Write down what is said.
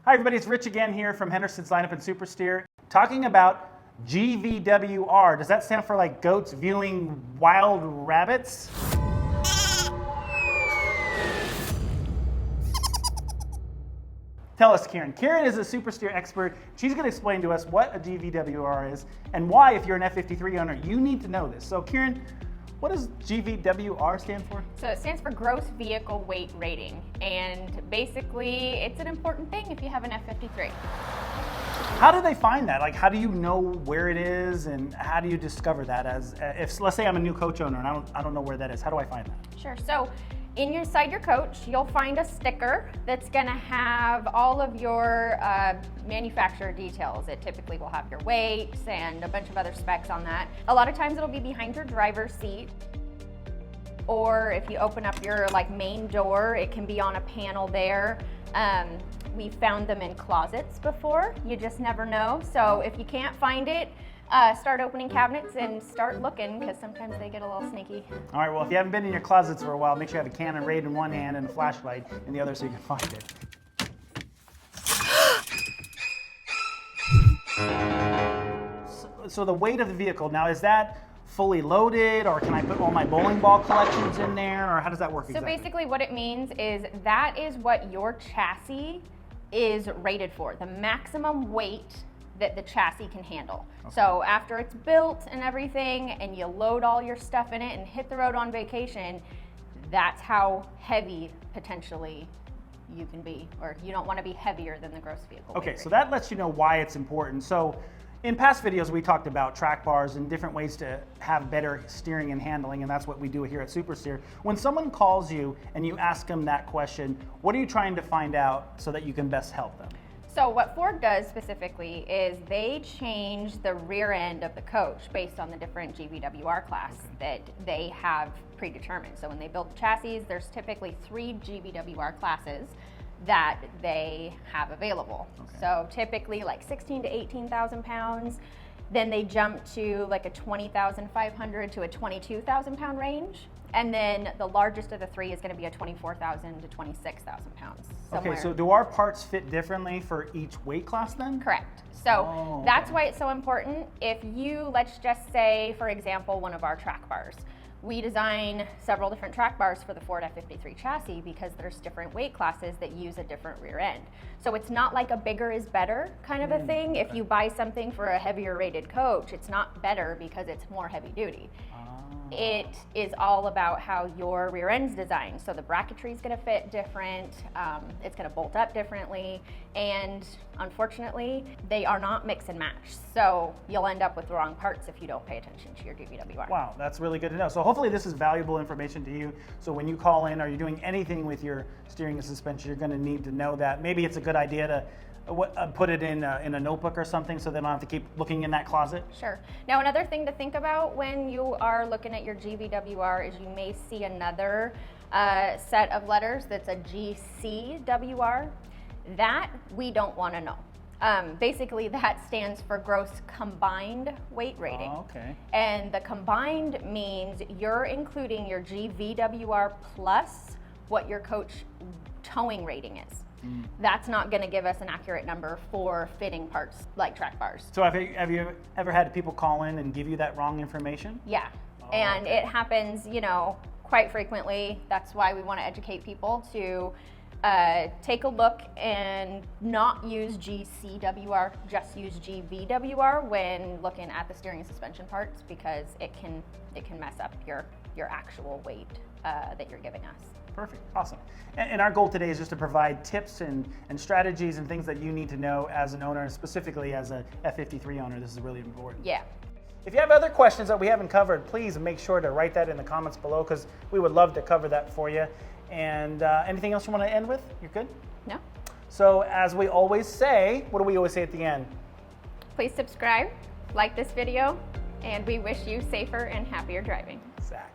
Hi everybody, it's Rich again here from Henderson's Lineup and Supersteer, talking about GVWR. Does that stand for like goats viewing wild rabbits? Tell us, Karen. Karen is a Supersteer expert. She's going to explain to us what a GVWR is and why, if you're an F53 owner, you need to know this. So Karen, what does GVWR stand for? So it stands for gross vehicle weight rating, and basically it's an important thing if you have an F53. How do they find that? Like, how do you know where it is, and how do you discover that? As if, let's say I'm a new coach owner and I don't know where that is, how do I find that? Sure. So inside your coach, you'll find a sticker that's going to have all of your manufacturer details. It typically will have your weights and a bunch of other specs on that. A lot of times it'll be behind your driver's seat, or if you open up your main door, it can be on a panel there. We found them in closets before. You just never know. So if you can't find it, start opening cabinets and start looking, because sometimes they get a little sneaky. All right, well, if you haven't been in your closets for a while, make sure you have a can of Raid in one hand and a flashlight in the other so you can find it. So the weight of the vehicle, now is that fully loaded, or can I put all my bowling ball collections in there, or how does that work exactly? So basically what it means is that is what your chassis is rated for, the maximum weight that the chassis can handle. Okay. So after it's built and everything, and you load all your stuff in it and hit the road on vacation, that's how heavy potentially you can be, or you don't want to be heavier than the gross vehicle weight. Okay, so that lets you know why it's important. So in past videos, we talked about track bars and different ways to have better steering and handling, and that's what we do here at Supersteer. When someone calls you and you ask them that question, what are you trying to find out so that you can best help them? So what Ford does specifically is they change the rear end of the coach based on the different GVWR class that they have predetermined. So when they build the chassis, there's typically 3 GVWR classes that they have available. Okay. So typically 16 to 18,000 pounds. Then they jump to a 20,500 to a 22,000 pound range. And then the largest of the 3 is going to be a 24,000 to 26,000 pounds. Somewhere. Okay, so do our parts fit differently for each weight class then? Correct. So that's why it's so important. If you, let's just say, for example, one of our track bars. We design several different track bars for the Ford F53 chassis because there's different weight classes that use a different rear end. So it's not like a bigger is better kind of a thing. If you buy something for a heavier rated coach, it's not better because it's more heavy duty. It is all about how your rear end's designed. So the bracketry is going to fit different, it's going to bolt up differently, and unfortunately, they are not mix and match. So you'll end up with the wrong parts if you don't pay attention to your GVWR. Wow, that's really good to know. So hopefully this is valuable information to you. So when you call in or you're doing anything with your steering and suspension, you're going to need to know that. Maybe it's a good idea to put it in a notebook or something so they don't have to keep looking in that closet? Sure. Now another thing to think about when you are looking at your GVWR is you may see another set of letters that's a GCWR. That we don't want to know. Basically that stands for gross combined weight rating. Oh, okay. And the combined means you're including your GVWR plus what your coach towing rating is. That's not going to give us an accurate number for fitting parts like track bars. So have you ever had people call in and give you that wrong information? Yeah, and it happens, quite frequently. That's why we want to educate people to take a look and not use GCWR, just use GVWR when looking at the steering and suspension parts, because it can mess up your actual weight that you're giving us. Perfect, awesome. And our goal today is just to provide tips and strategies and things that you need to know as an owner, specifically as a F53 owner. This is really important. Yeah. If you have other questions that we haven't covered, please make sure to write that in the comments below, because we would love to cover that for you. And anything else you want to end with? You're good? No. So as we always say, what do we always say at the end? Please subscribe, like this video, and we wish you safer and happier driving. Exactly.